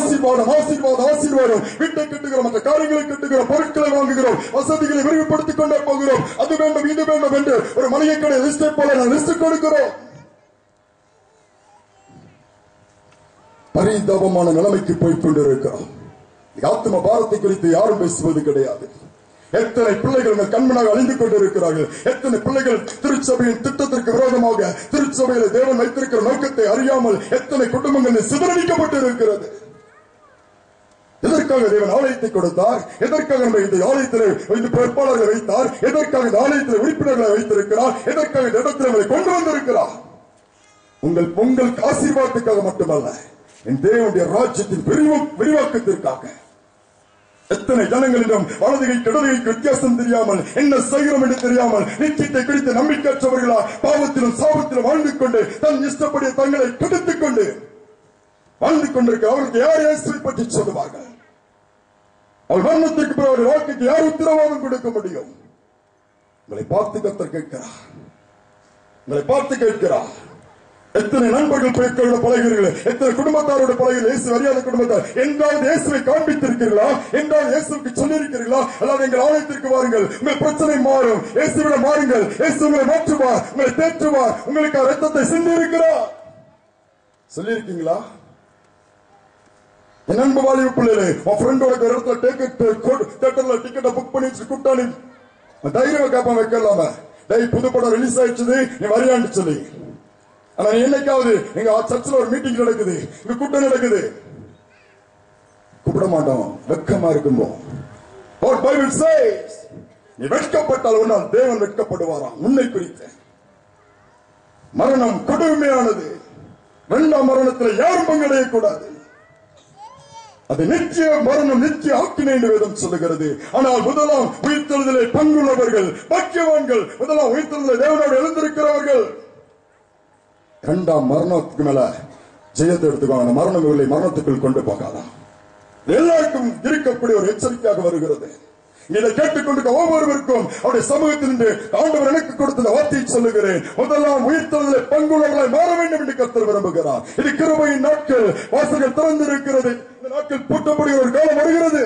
ஆசீர்வாதம் ஆசீர்வாதம் ஆசீர்வாதம். வீட்டை கட்டுகிறோம், மற்ற காரியங்களை கட்டுகிறோம், பொருட்களை வாங்குகிறோம், வசதிகளை விரிவுபடுத்திக் கொண்டே போகிறோம். அது வேண்டும் இது வேண்டும் என்று ஒரு மளிகை கடை லிஸ்டை போல நான் லிஸ்ட் கொடுக்கிறோம். பரிதாபமான நிலைமைக்கு போய் கொண்டிருக்கிறோம். ஆத்ம பாரத்தை குறித்து யாரும் பேசுவது கிடையாது. எத்தனை பிள்ளைகள் கண்மனாக அழிந்து கொண்டிருக்கிறார்கள். எத்தனை பிள்ளைகள் திருச்சபையின் திட்டத்திற்கு விரோதமாக திருச்சபையில தேவன் வைத்திருக்கிற நோக்கத்தை அறியாமல் எத்தனை குடும்பங்கள் சிதறடிக்கப்பட்டிருக்கிறது. எதற்காக தேவன் ஆலயத்தை கொடுத்தார்? எதற்காக இந்த ஆலயத்தில் இந்த பொறுப்பாளர்களை வைத்தார்? எதற்காக இந்த ஆலயத்தில் உறுப்பினர்களை வைத்திருக்கிறார்? எதற்காக இந்த இடத்தில் அவரை கொண்டு வந்திருக்கிறார்? உங்கள் ஆசீர்வாதத்துக்காக மட்டுமல்ல, என் தேவனுடைய ராஜ்யத்தின் விரிவாக்கத்திற்காக. எத்தனை ஜனங்களிடம் வலதுகை இடதுகைக்கு வித்தியாசம் தெரியாமல் என்ன செய்கிறோம் என்று தெரியாமல் நிச்சயத்தை குறித்து நம்பிக்கையற்றவர்களா பாவத்திலும் சாபத்திலும் வாழ்ந்து கொண்டு தன் இஷ்டப்படிய தங்களை கெடுத்துக் கொண்டு வாழ்ந்து கொண்டிருக்க அவருக்கு யார் இயேசுவை பற்றி சொல்லுவார்கள்? அவர் மரணத்திற்கு பிறகு அவருடைய வாழ்க்கைக்கு யார் உத்தரவாதம் கொடுக்க முடியும்? உங்களை பார்த்து கர்த்தர் கேட்கிறார். உங்களை பார்த்து கேட்கிறார். எத்தனை நண்பர்கள் பெயர்களோட பழகிறீர்கள், எத்தனை குடும்பத்தாரோட பழகிறீர்கள், இயேசு அறியாத குடும்பத்தார் என்றாவது இயேசுவை காண்பித்திருக்கிறீர்களா? என்றாவது இயேசுக்கு சொல்லியிருக்கிறீர்களா? அல்லாத எங்கள் ஆலயத்திற்கு வாருங்கள், உங்கள் பிரச்சனை மாறும், இயேசுவிடம் மாறுங்கள், இயேசு உங்களை மாற்றுவார், உங்களை தேற்றுவார், உங்களுக்கு ரத்தத்தை சிந்தி இருக்கிறார் சொல்லியிருக்கீங்களா? என் அன்பு வாலிப பிள்ளைகளே, உன் ஃப்ரெண்டோட ஒரு இடத்துல தியேட்டர்ல டிக்கெட்டை புக் பண்ணி கூட்டாளி தைரியம் கேட்பான் வைக்கலாம, புது படம் ரிலீஸ் ஆயிடுச்சு நீ வரியான்னு சொல்லி. ஆனா என்னைக்காவது எங்க சர்ச்சில் ஒரு மீட்டிங் நடக்குது, இங்க கூட்டம் நடக்குது, கூப்பிட மாட்டோம், வெட்கமா இருக்கும்போது. What Bible says, நீ வெட்கப்பட்டால் உன்னால் தேவன் வெட்கப்படுவாராம். உன்னை குறித்து மரணம் கொடுமையானது. இரண்டாம் மரணத்தில் யாரும் பங்கடையக்கூடாது. அது நிச்சய மரணம், நிச்சய ஆக்கினை என்று வேதம் சொல்லுகிறது. ஆனால் முதலாம் உயிர்த்தெழுதலை பங்குள்ளவர்கள் பாக்கியவான்கள். முதலாம் உயிர்த்தெழுதலை தேவனோடு எழுந்திருக்கிறவர்கள். இரண்டாம் மரணத்துக்கு மேல ஜெயத்தை எடுத்துக்கோங்க. மரணம் இல்லை, மரணத்துக்குள் கொண்டு போகாதான். எல்லாருக்கும் இருக்கக்கூடிய ஒரு எச்சரிக்கையாக வருகிறது. இதை கேட்டுக்கொண்டு ஒவ்வொருவருக்கும் அவருடைய சமூகத்திலிருந்து ஆண்டவர் எனக்கு கொடுத்த வார்த்தையை சொல்லுகிறேன். முதலாம் உயிர்த்தெழுதலை பங்குள்ளவர்களாய் மாற வேண்டும் என்று கர்த்தர் விரும்புகிறார். இது கிருபையின் நாட்கள், வாசல்கள் திறந்திருக்கிறது. இந்த நாட்கள் பூட்டப்படுகிற ஒரு காலம் வருகிறது.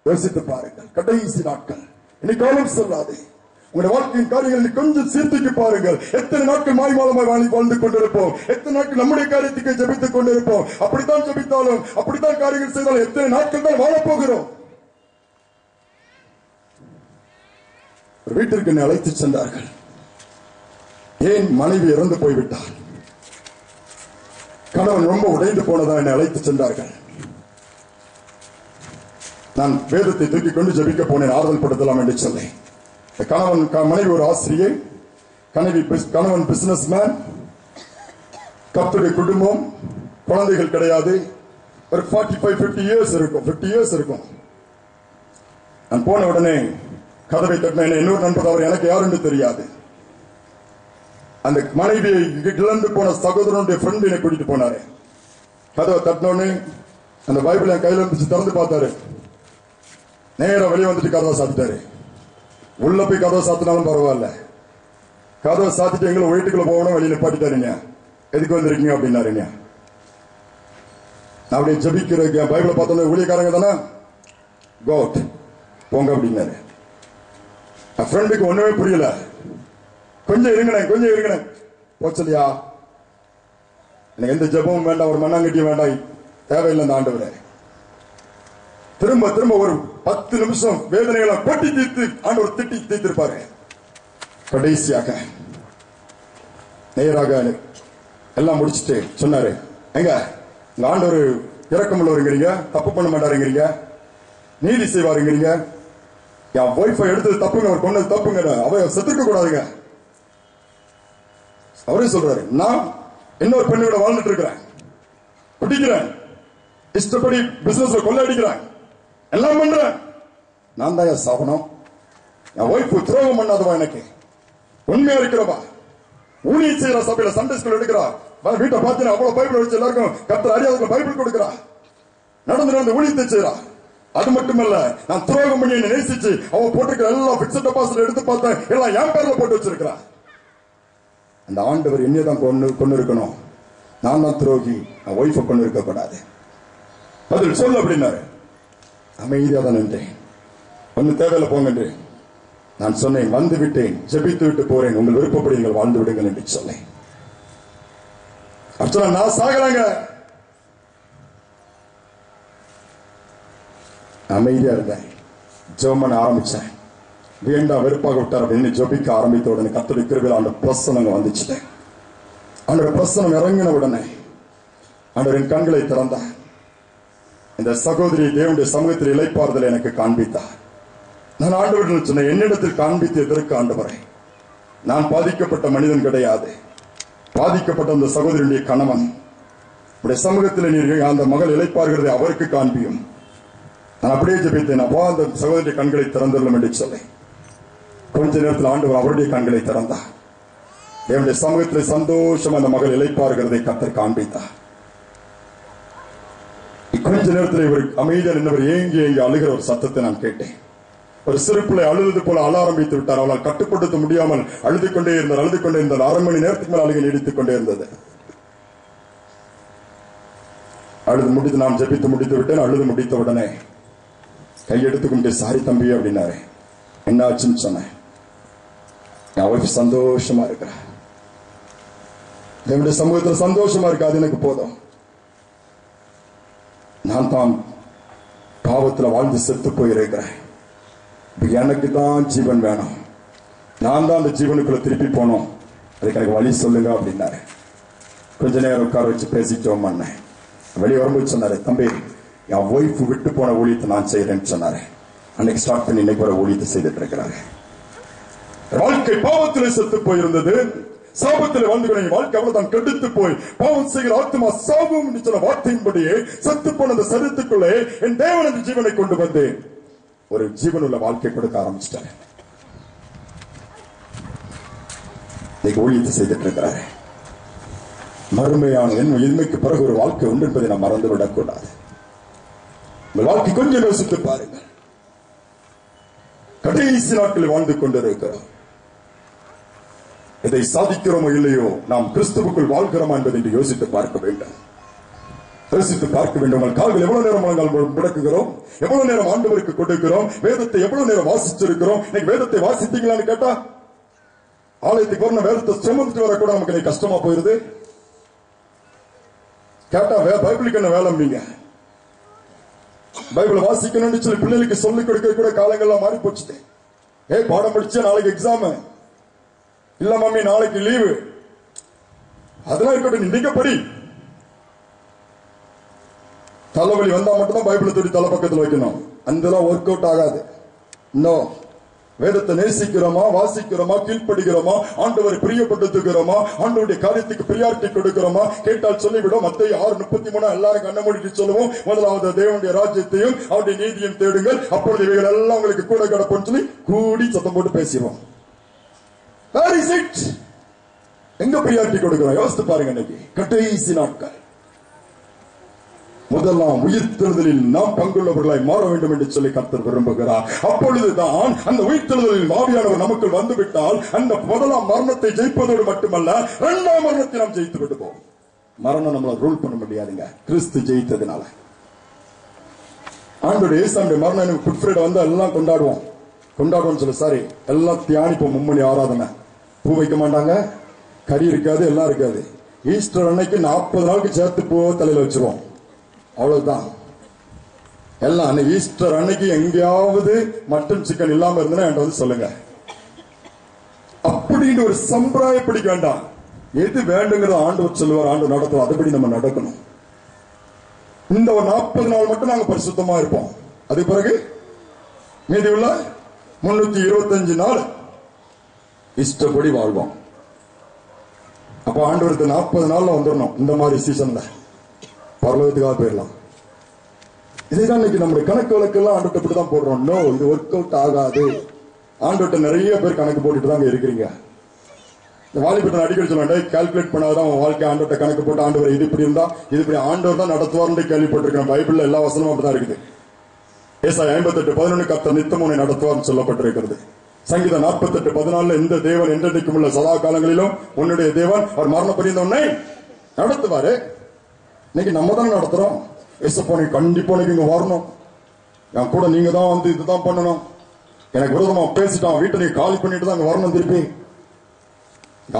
யோசித்து பாருங்கள், கடைசி நாட்கள். இனி காலம் சொல்லாது. உங்களுடைய வாழ்க்கையின் காரியங்களை கொஞ்சம் சீர்திருத்தி பாருங்கள். எத்தனை நாட்கள் மாய்மாலமாய் வாழ்ந்து கொண்டிருப்போம். எத்தனை நாட்கள் நம்முடைய காரியத்துக்கு ஜெபித்துக் கொண்டிருப்போம். அப்படித்தான் ஜெபித்தாலும் அப்படித்தான் காரியங்கள் செய்தாலும் எத்தனை நாட்கள் தான் வாழப்போகிறோம். ஒரு வீட்டிற்கு என்னை அழைத்து சென்றார்கள். ஏன் மனைவி இறந்து போய்விட்டார், கணவன் ரொம்ப உடைந்து போனதா என்னை அழைத்து சென்றார்கள். நான் வேதத்தை தூக்கிக் கொண்டு ஜெபிக்க போனேன், ஆறுதல் படுத்தலாம் என்று சொன்னேன். மனைவி ஒரு ஆசிரியை, கணவன் பிசினஸ் மேன், கர்த்தருடைய குடும்பம், குழந்தைகள் கிடையாது. ஒரு 45-50 இயர்ஸ் இருக்கும். நான் போன உடனே கதவை தட்டின இன்னொரு நண்பர், அவர் எனக்கு யார் என்று தெரியாது. அந்த மனைவியை இழந்து போன சகோதரனுடைய ஃப்ரெண்ட் என்னை கூட்டிட்டு போனாரு. கதவை தட்டினோடனே அந்த பைபிள் என் கையில இருந்துச்சு, திறந்து பார்த்தாரு. நேரம் வெளியே வந்துட்டு கதவை சாத்திட்டாரு. உள்ள போய் கதவை சாத்தினாலும் பரவாயில்ல, கதவை சாத்திட்டு எங்களை வீட்டுக்குள்ள போகணும், வெளியில பாட்டிட்டாருங்க. எதுக்கு வந்திருக்கீங்க அப்படின்னாருங்க. அப்படியே ஜபிக்கிறேன். பைபிளை பார்த்தோன்னே ஊழியக்காரங்க தானே, கோட் போங்க அப்படின்னாரு. என் ஃப்ரெண்டுக்கு ஒண்ணுமே புரியல. கொஞ்சம் இருங்கண்ணே போச்சலையா, எனக்கு எந்த ஜபமும் வேண்டாம், ஒரு மண்ணாங்கட்டியும் வேண்டாம், தேவையில்லை இந்த ஆண்டவரே. திரும்ப ஒரு 10 நிமிஷம் வேதனைகளை கொட்டி தீர்த்து ஆண்டவர் திட்டி தீர்த்திருப்பாரு. கடைசியாக நேராக எல்லாம் முடிச்சுட்டு சொன்னாரு, எங்க இந்த ஆண்டவர் இரக்கமுள்ளவருங்கிறீங்க, தப்பு பண்ண மாட்டாருங்கிறீங்க, நீதி செய்வாருங்கிறீங்க, என் ஒய்ஃபை எடுத்தது தப்புங்க, அவர் கொண்டது தப்புங்க, அவ செத்துக்க கூடாதுங்க. அவரே சொல்றாரு, நான் இன்னொரு பெண்ணோட வாழ்ந்துட்டு இருக்கிறேன், குடிக்கிறேன், இஷ்டப்படி பிசினஸ்ல கொள்ளையடிக்கிறேன், எல்லாம் பண்றேன், நான் தான் சாபனம். என் ஒய்ஃபு துரோகம் பண்ணாதவா, எனக்கு உண்மையா இருக்கிறவா, ஊழியம் செய்யற சபையில சண்டே ஸ்கூல் எடுக்கிறா, வீட்டை பார்த்து அவ்வளவு பைபிள் வச்சு எல்லாருக்கும் கர்த்தர் அறியாத பைபிள் கொடுக்கிறா, நடந்து ஊழியத்தை செய்யறா. அது மட்டுமல்ல, நான் துரோகம் பண்ணி என்ன நேசிச்சு அவன் போட்டிருக்கிற எல்லாம் பிக்சட் டெபாசிட் எடுத்து பார்த்தேன், எல்லாம் என் பேர்ல போட்டு வச்சிருக்கிறா. அந்த ஆண்டவர் என்னதான் கொண்டு இருக்கணும், நான் தான் துரோகி, என் ஒய்ஃபை கொண்டு இருக்கக்கூடாது. பதில் சொல்ல அப்படின்னாரு. அமைதியா தான் நின்றேன். ஒன்னும் தேவையில்லை போங்க என்று நான் சொன்னேன். வந்து விட்டேன், ஜெபித்து விட்டு போறேன், உங்கள் விருப்பப்படி நீங்கள் வாழ்ந்து விடுங்கள் என்று சொன்னேன். அர்ச்சனா நான் சாகலாங்க. அமைதியா இருந்தேன். ஜெபம் பண்ண ஆரம்பிச்சேன். வேண்டாம் வெறுப்பாக விட்டார் அப்படின்னு ஜெபிக்க ஆரம்பித்த உடனே கர்த்தருடைய கிருபையில அந்த பிரசனம் வந்துச்சுட்டேன். அந்த பிரசனம் இறங்கின உடனே ஆண்டவரின் கண்களை திறந்தார். இந்த சகோதரி தேவனுடைய சமூகத்தில் இளைப்பாறுதலை எனக்கு காண்பித்தார். நான் ஆண்டவரிடம் சொன்னேன், என்னிடத்தில் காண்பித்து எதற்கு ஆண்டவரே? நான் பாதிக்கப்பட்ட மனிதன் கிடையாது. பாதிக்கப்பட்ட அந்த சகோதரியுடைய கணவன் உடைய சமூகத்தில் நீர் அந்த மகள் இளைப்பாறுகிறதை அவருக்கு காண்பியும். நான் அப்படியே ஜெபித்தேன். அப்போ அந்த சகோதரி கண்களை திறந்துள்ளோம் என்று சொல்லி கொஞ்ச நேரத்தில் ஆண்டவர் அவருடைய கண்களை திறந்தார். என்னுடைய சமூகத்தில் சந்தோஷம் அந்த மகள் இளைப்பாறுகிறதை கர்த்தர் காண்பித்தார். கொஞ்ச நேரத்தில் இவர் அமைதியாக நின்றவர் ஏங்கி அழுகிற ஒரு சத்தத்தை நான் கேட்டேன். ஒரு சிறு பிள்ளை அழுது போல அழ ஆரம்பித்து விட்டார். அவளால் கட்டுப்படுத்த முடியாமல் அழுது கொண்டே இருந்தார். 1/2 மணி நேரத்துக்கு மேல் அழுகை நீடித்துக் கொண்டே இருந்தது. அழுது முடித்து நான் ஜெபித்து முடித்து விட்டேன். அழுது முடித்த உடனே கையெடுத்து கொண்டு சாரி தம்பி அப்படின்னாரு. என்ன ஆச்சுன்னு சொன்னேன். அவருக்கு சந்தோஷமா இருக்கிறார். என்னுடைய சமூகத்தில் சந்தோஷமா இருக்கு, அது எனக்கு போதும். நான் தான் பாவத்தில் வாழ்ந்து செத்து போயிருக்கிறேன். எனக்கு தான் ஜீவன் வேணும். நான் தான் அந்த ஜீவனுக்குள்ள திருப்பி போனோம். அதுக்கு எனக்கு வழி சொல்லுங்க அப்படின்னாரு. கொஞ்ச நேரம் உட்கார வச்சு பேசிட்டோம். வெளியே வரும்போது சொன்னாரு, தம்பி என் ஒய்ஃப் விட்டு போன ஊழியத்தை நான் செய்யறேன்னு சொன்னாரு. அன்னைக்கு ஸ்டார்ட் பண்ணி இன்னைக்கு வர ஊழியத்தை செய்துட்டு இருக்கிறாரு. வாழ்க்கை பாவத்தில் செத்து போயிருந்தது. சாபத்தில் வாழ்ந்து வாழ்க்கை அவ்வளவுதான் கெடுத்து போய் பாவம் செய்கிற ஆத்மா சாபம் சொன்ன வார்த்தையின்படியே செத்து போன அந்த சரீரத்துக்குள்ளே என் தேவன் அந்த ஜீவனை கொண்டு வந்து ஒரு ஜீவனுள்ள வாழ்க்கை கொடுக்க ஆரம்பிச்சிட்டாரு. இன்னைக்கு ஊழியத்தை செய்துட்டு இருக்கிறாரு. மறுமையான என்மைக்கு பிறகு ஒரு வாழ்க்கை உண்டு என்பதை நாம் மறந்து விடக்கூடாது. உங்கள் வாழ்க்கை கொஞ்சம் யோசித்து பாருங்கள். கடைசி நாட்களில் வாழ்ந்து கொண்டிருக்கிறோம். இதை சாதிக்கிறோமோ இல்லையோ, நாம் கிறிஸ்துவுக்குள் வாழ்கிறோமா என்பதை யோசித்து பார்க்க வேண்டும். யோசித்து பார்க்க வேண்டும். உங்கள் கால்கள் எவ்வளவு நேரம் முடக்குகிறோம், எவ்வளவு நேரம் ஆண்டவருக்கு கொடுக்கிறோம், வேதத்தை எவ்வளவு நேரம் வாசிச்சிருக்கிறோம். இன்னைக்கு வேதத்தை வாசித்தீங்களான்னு கேட்டா, ஆலயத்துக்கு வரணும் வேதத்தை சுமந்துட்டு வரக்கூட நமக்கு கஷ்டமா போயிருது. கேட்டா பைபிளுக்கு என்ன வேலைம்பீங்க? பைபிளை வாசிக்கணும்னு சொல்லி பிள்ளைகளுக்கு சொல்லிக் கொடுக்க கூட காலங்கள்லாம் மாறி போச்சு. பாடம் படிச்சா நாளைக்கு எக்ஸாம் இல்ல மம்மி நாளைக்கு லீவு, அதெல்லாம் இருக்கட்டும், நீங்க படி. தலைவலி வந்தா மட்டும்தான் பைபிளை தூக்கி தலை பக்கத்தில் வைக்கணும். அந்த ஒர்க் அவுட் ஆகாது. இன்னும் வேதத்தை நேசிக்கிறோமா, வாசிக்கிறோமா, கீழ்ப்படுகிறோமா, ஆண்டவரை பிரியப்படுத்துகிறோமா, ஆண்டவருடைய காரியத்துக்கு பிரியாரிட்டி கொடுக்கிறோமா? கேட்டால் சொல்லிவிடும். மத்தேயு 6:33 எல்லாரும் கண்ண மூடிட்டு சொல்லுவோம். முதலாவது தேவனுடைய ராஜ்யத்தையும் அவருடைய நீதியும் தேடுங்கள், அப்பொழுது இவைகள் எல்லாம் உங்களுக்கு கூட கிடப்புன்னு சொல்லி கூடி சத்தம் போட்டு பேசிடுவோம். எங்க பிரியாரிட்டி கொடுக்கிறோம்? யோசித்து பாருங்க. இன்னைக்கு கடைசி நாட்கள். முதலாம் உயிர்த்தெழுதலில் நாம் பங்குள்ளவர்களாய் மாற வேண்டும் என்று சொல்லி கர்த்தர் விரும்புகிறார். அப்பொழுதுதான் அந்த உயிர்த்தெழுதலில் ஆவியானவர் நமக்குள் வந்துவிட்டால் அந்த முதலாம் மரணத்தை ஜெயிப்பதோடு மட்டுமல்ல, 2ஆம் மரணத்தை நாம் ஜெயித்து விடுவோம். மரணம் நம்மளை ரூல் பண்ண முடியாதுங்க, கிறிஸ்து ஜெயித்ததுனால. ஆண்டோட இயேசுடைய மரணம் குட் ஃப்ரைடே வந்து எல்லாம் கொண்டாடுவோம் சொல்லு. சாரி, எல்லாம் தியானிப்போம். மும்மணி ஆராதனை. பூ வைக்க மாட்டாங்க, கறி இருக்காது, எல்லாம் இருக்காது. ஈஸ்டர் அன்னைக்கு 40 நாளுக்கு சேர்த்து பூ தலையில வச்சிருவோம். அவ்வளவுதான். எல்லாம் ஈஸ்டர் அன்னைக்கு எங்கேயாவது மட்டன் சிக்கன் இல்லாம இருந்தா என்கிட்ட வந்து சொல்லுங்க. அப்படின்னு ஒரு சம்பிரதாயம் பிடிக்க வேண்டாம். எது வேண்டுங்கிறத ஆண்டவர் சொல்லுவார், ஆண்டு நடத்துவோம். அதுபடி நம்ம நடக்கணும். இந்த ஒரு 40 நாள் மட்டும் நாங்க பரிசுத்தமா இருப்போம். அதுக்கு பிறகு மீதி உள்ள 325 நாள் இஷ்டப்படி வாழ்வோம். அப்ப ஆண்டவருக்கு 40 நாள்ல வந்துடணும். இந்த மாதிரி சீசன்ல பரலோகத்துக்காக போயிடலாம். இதுதான் இன்னைக்கு நம்முடைய கணக்கு வழக்கெல்லாம் ஆண்டோட்ட இப்படிதான் போடுறோம். நோ, இது ஒர்க் அவுட் ஆகாது. ஆண்டோட்ட நிறைய பேர் கணக்கு போட்டுட்டு தாங்க இருக்கிறீங்க. வாலிபட்ட அடிக்கடி சொல்லுவேன், கால்குலேட் பண்ணாதான் உன் வாழ்க்கை. ஆண்டோட்ட கணக்கு போட்டு ஆண்டவர் இது இப்படி இருந்தா இது இப்படி ஆண்டவர் தான் நடத்துவார்னு கேள்விப்பட்டிருக்கேன். பைபிள்ல எல்லா வசனமும் அப்படிதான் இருக்குது. ஏசாயா 58:11 கர்த்தர் நித்தம் உன்னை நடத்துவார்னு சொல்லப்பட்டிருக்கிறது. சங்கீதம் 48:14 இந்த தேவன் என்றைக்கும் உள்ள சதா காலங்களிலும் உன்னுடைய தேவன் அவர் மரண பரியந்த உன்னை நடத்துவாரு. இன்னைக்கு நம்ம தான் நடத்துறோம். ஏசப்பா நீ கண்டிப்பா இங்க வரணும், என் கூட நீங்க தான் வந்து இதுதான் பண்ணணும், எனக்கு விரோதமா பேசிட்டான், வீட்டை நீ காலி பண்ணிட்டு தான் அங்க வரணும் திருப்பி.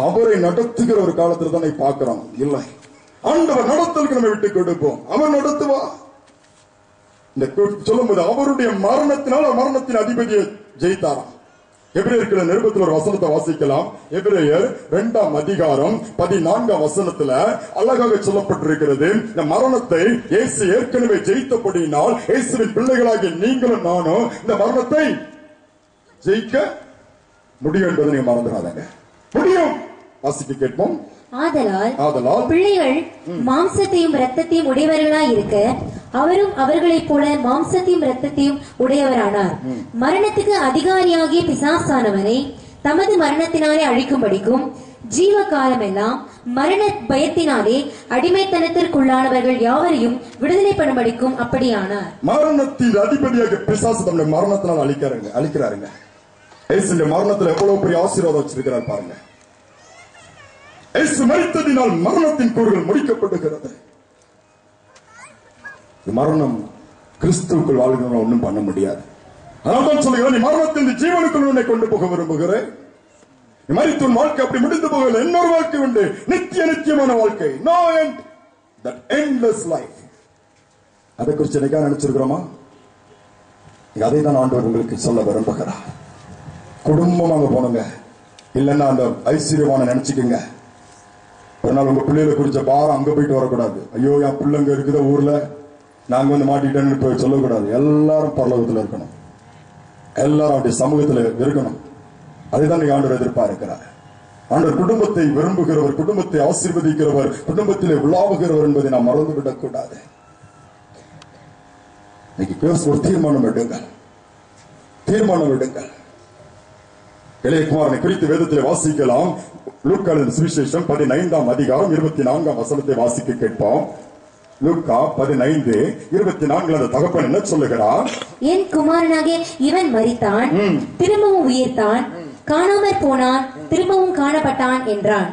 அவரை நடத்துகிற ஒரு காலத்துல தான் நீ பாக்குறோம். இல்லை, ஆண்டவர் நடத்தலுக்கு நம்ம விட்டு கொடுப்போம், அவன் நடத்துவா. இந்த சொல்லும்போது அவருடைய மரணத்தினால் மரணத்தின் அதிபதியை ஜெயித்தாராம். எபிரேயர்கள் நிருபத்தில் ஒரு வசனத்தை வாசிக்கலாம். எபிரேயர் 2ஆம் அதிகாரம் 14ஆம் வசனத்துல அழகாக சொல்லப்பட்டிருக்கிறது. இந்த மரணத்தை இயேசு ஏற்கனவே ஜெயித்தபடியினால் இயேசுவின் பிள்ளைகளாகிய நீங்களும் நானும் இந்த மரணத்தை ஜெயிக்க முடியும் என்பதை நீங்க மறந்துடாதீங்க. முடியும். வாசிக்க கேட்போம். ஆதலால் பிள்ளைகள் மாம்சத்தையும் இரத்தத்தையும் உடையவர்களாய் இருக்க அவரும் அவர்களைப் போல மாம்சத்தையும் இரத்தத்தையும் உடையவரானார். மரணத்துக்கு அதிகாரியாகிய பிசாசானவனை தமது மரணத்தினாலே அழிக்கும்படிக்கும் ஜீவ காலமெல்லாம் மரண பயத்தினாலே அடிமைத்தனத்திற்குள்ளானவர்கள் யாவரையும் விடுதலை பண்ணும்படிக்கும் அப்படியானார். மரணத்தின் அதிபதியாக பிசாசு தன்னுடைய மரணத்தினால் அழிக்கிறாருங்க. இயேசுவின் மரணத்தில் எவ்வளவு பெரிய ஆசீர்வாதம் வச்சிருக்கிறார் பாருங்க. இயேசு மரித்ததினால் மரணத்தின் கூறுகள் முடிக்கப்படுகிறது. மரணம் கிறிஸ்துவுக்குள் வாழ்கிறவங்க ஒன்றும் பண்ண முடியாது. அதான் சொல்லுகிறேன், நீ மரணத்தின் ஜீவனுக்குள் உன்னை கொண்டு போக விரும்புகிறேன். நீ மரித்துன் வாழ்க்கை அப்படி முடிந்து போகல, இன்னொரு வாழ்க்கை உண்டு, நித்தியமான வாழ்க்கை. No end, that endless life. அதை குறித்து என்னைக்கா நினைச்சிருக்கிறோமா? அதை தான் ஆண்டவர் உங்களுக்கு சொல்ல விரும்புகிறார். குடும்பமாக போனுங்க, இல்லைன்னா அந்த ஐஸ்வர்யமான நினைச்சுக்குங்க. ஒரு நாள் உங்க பிள்ளைகளை குறிச்ச பாரம் அங்க போயிட்டு வரக்கூடாது. ஐயோ என் பிள்ளைங்க இருக்குத ஊர்ல நாங்க வந்து மாட்டிக்கிட்டேன்னு போய் சொல்லக்கூடாது. எல்லாரும் பரலோகத்துல இருக்கணும், எல்லாரும் அவருடைய சமூகத்துல இருக்கணும். அதுதான் நீங்க ஆண்டவர் எதிர்பார்க்கிறார். ஆண்டவர் குடும்பத்தை விரும்புகிறவர், குடும்பத்தை ஆசீர்வதிக்கிறவர், குடும்பத்திலே உலாவுகிறவர் என்பதை நாம் மறந்துவிடக் கூடாது. ஒரு தீர்மானம் எடுங்கள், தீர்மானம் எடுங்கள். இளையகுமாரனை குறித்து வேதத்திலே வாசிக்கலாம். லூக்காவின் சுவிசேஷம் 15ஆம் அதிகாரம் 24ஆம் வசனத்தை வாசிக்க கேட்போம். லூக்கா 15:24 அந்த தகப்பன் என்ன சொல்லுகிறார்? என் குமாரனாகிய இவன் மரித்தான், திரும்பவும் உயிர்த்தான், காணாமற் போனான், திரும்பவும் காணப்பட்டான் என்றான்.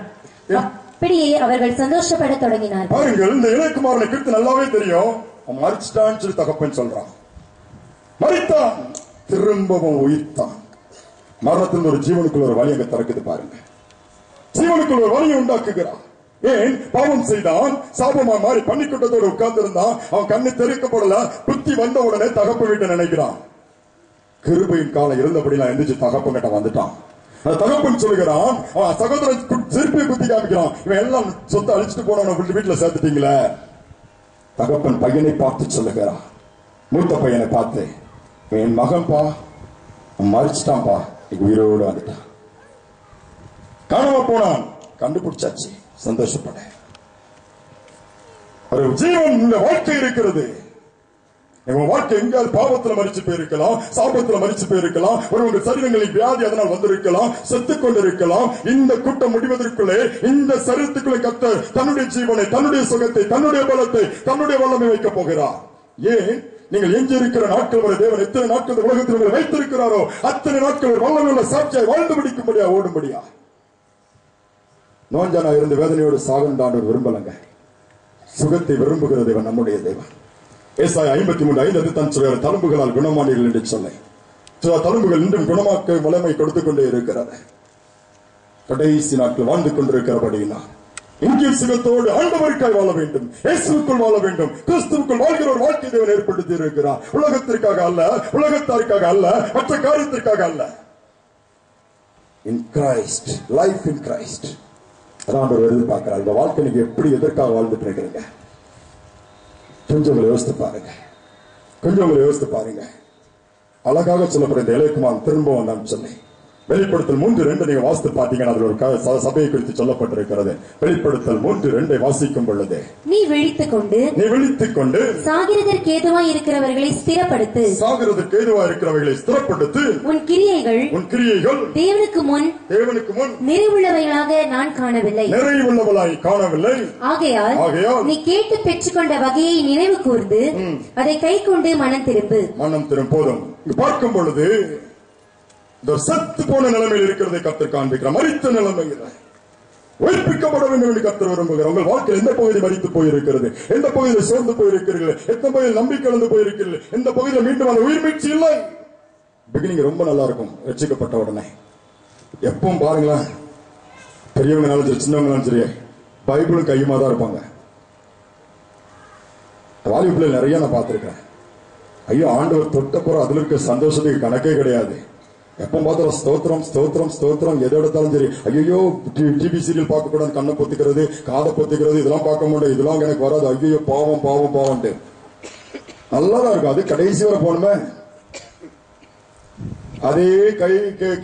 அப்படியே அவர்கள் சந்தோஷப்பட தொடங்கினார். பாருங்கள், இந்த இளையகுமாரனை குறித்து நல்லாவே தெரியும். அவன் மரிச்சிட்டான்னு சொல்லி தகப்பன் சொல்றான். மரித்தான், திரும்பவும் உயிர்த்தான். மரணத்தின் ஒரு ஜீவனுக்குள்ள ஒரு வழி அங்க திறக்குது பாருங்க. ஜீவனுக்குள்ள ஒரு வழியை உண்டாக்குகிறான். ஏன்? பாவம் செய்தான், சாபமா மாறி பன்னிக்கூட்டத்தோடு உட்கார்ந்து இருந்தான். அவன் கண்ணு தெரிவிக்கப்படல. புத்தி வந்த உடனே தகப்ப வீட்டை நினைக்கிறான். கிருபையின் காலம் இருந்தபடி நான் எந்திரிச்சு தகப்பன் கிட்ட வந்துட்டான். அந்த தகப்பன் சொல்லுகிறான், அவன் சகோதரன் சிற்பி குத்தி காமிக்கிறான். இவன் எல்லாம் சொத்தை அழிச்சிட்டு போன வீட்டுல சேர்த்துட்டீங்களே. தகப்பன் பையனை பார்த்து சொல்லுகிறான், மூத்த பையனை பார்த்து, என் மகன் பா மறிச்சிட்டான்பா, உயிரோடு வந்துட்டான். காணாம போனான், கண்டுபிடிச்சாச்சு, சந்தோஷப்பட. ஒரு ஜீவன் இந்த வாழ்க்கை இருக்கிறது. உங்க வாழ்க்கை எங்காவது பாவத்துல மறிச்சு போயிருக்கலாம், சாபத்துல மறிச்சு போயிருக்கலாம், ஒரு சரீரங்களின் வியாதி அதனால் வந்திருக்கலாம், செத்துக் கொண்டிருக்கலாம். இந்த கூட்டம் முடிவதற்குள்ளே இந்த சரீரத்துக்குள்ளே கர்த்தர் தன்னுடைய ஜீவனை, தன்னுடைய சுகத்தை, தன்னுடைய பலத்தை, தன்னுடைய வல்லமை வைக்க போகிறார். ஏன்? நீங்கள் எஞ்சி இருக்கிற நாட்கள் வரை தேவன் எத்தனை நாட்கள் உலகத்தில் உங்களை வைத்திருக்கிறாரோ அத்தனை நாட்கள் வல்லமையுள்ள சாட்சியாய் வாழ்ந்து பிடிக்கும்படியா, ஓடும்படியா. நோஞ்சானா இருந்து வேதனையோடு சாகண்டாண்டு விரும்பலங்க. சுகத்தை விரும்புகிற தேவன் நம்முடைய தேவன். ஏசாயா 53:5 தான் சொல்ற, தழும்புகளால் குணமானீர்கள் என்று சொல்ல. தழும்புகள் இன்றும் குணமாக்க வல்லமை கொடுத்துக் கொண்டே இருக்கிறது. கடைசி நாட்கள் வாழ்ந்து கொண்டிருக்கிறபடியினால் இங்கே சுகத்தோடு ஆண்டவருக்காய் வாழ வேண்டும், இயேசுவுக்குள் வாழ வேண்டும், கிறிஸ்துவுக்குள் வாழ்கிற ஒரு வாழ்க்கை தேவன் ஏற்படுத்தி இருக்கிறார். உலகத்திற்காக அல்ல, உலகத்தாருக்காக அல்ல, மற்ற காரியத்திற்காக அல்ல. In Christ, life in Christ. அதான் ஒரு எதிர்பார்க்கிறார். இந்த வாழ்க்கை நீங்க எப்படி எதற்காக வாழ்ந்துட்டு இருக்கிறீங்க? கொஞ்சம் யோசித்து பாருங்க, கொஞ்சம் யோசித்து பாருங்க. அழகாக சொல்லப்படுற இந்த இளையகுமாரன் திரும்ப வந்தான் சொல்லி வெளிப்படுத்தல் 3:2 நீங்க வாசித்து பாத்தீங்கன்னா அதுல ஒரு சபையை குறித்து சொல்லப்பட்டிருக்கிறது. வெளிப்படுத்தல் 3:2 வாசிக்கும் பொழுது, நீ விழித்துக் கொண்டு சாகிறதற்கு ஏதுவாய் இருக்கிறவர்களை ஸ்திரப்படுத்து, சாகிறதற்கு ஏதுவாய் இருக்கிறவர்களை ஸ்திரப்படுத்து, உன் கிரியைகள் தேவனுக்கு முன் நிறைவுள்ளவைகளாக நான் காணவில்லை, நிறைவுள்ளவளாய் காணவில்லை. ஆகையால் நீ கேட்டு பெற்றுக்கொண்ட வகையை நினைவு கூர்ந்து அதை கை கொண்டு மனம் திரும்பு. போதும். பார்க்கும் பொழுது செத்து போன நிலைமையில் இருக்கிறதை கர்த்தர் காண்பிக்கிறார். மரித்த நிலைமையில் உயிர்ப்பிக்கப்பட வேண்டும் என்று கர்த்தர் விரும்புகிறார். உங்கள் வாழ்க்கையில் எந்த பகுதி மரித்து போயிருக்கிறது, எந்த பகுதியில் சோர்ந்து போயிருக்கிறீர்கள், எந்த பகுதியில் நம்பிக்கை இழந்து போயிருக்கிறீர்கள், எந்த பகுதியில் மீண்டும் அந்த உயிர் மீட்சி இல்லை. பிகினிங் ரொம்ப நல்லா இருக்கும் ரட்சிக்கப்பட்ட உடனே. எப்பவும் பாருங்களேன், பெரியவங்கனாலும் சரி சின்னவங்கனாலும் சரி பைபிளும் கையுமா தான் இருப்பாங்க. வாலிப பிள்ளை நிறைய நான் பார்த்திருக்கேன். ஐயோ ஆண்டவர் தொட்ட போற அதுல இருக்க சந்தோஷத்துக்கு கணக்கே கிடையாது. எப்ப பார்த்தாலும் ஸ்தோத்திரம் ஸ்தோத்திரம் ஸ்தோத்திரம். எதை எடுத்தாலும் சரி ஐயோ டிவி சீரியல் பார்க்க கூடாது, கண்ணை பொத்திக்கிறது காதை பொத்திக்கிறது இதெல்லாம் பார்க்க மாட்டேன், இதெல்லாம் எனக்கு வராது, ஐயோ பாவம் பாவம் பாவம்ட்டு நல்லாதான் இருக்கும். அது கடைசி வரை போனமே அதே கை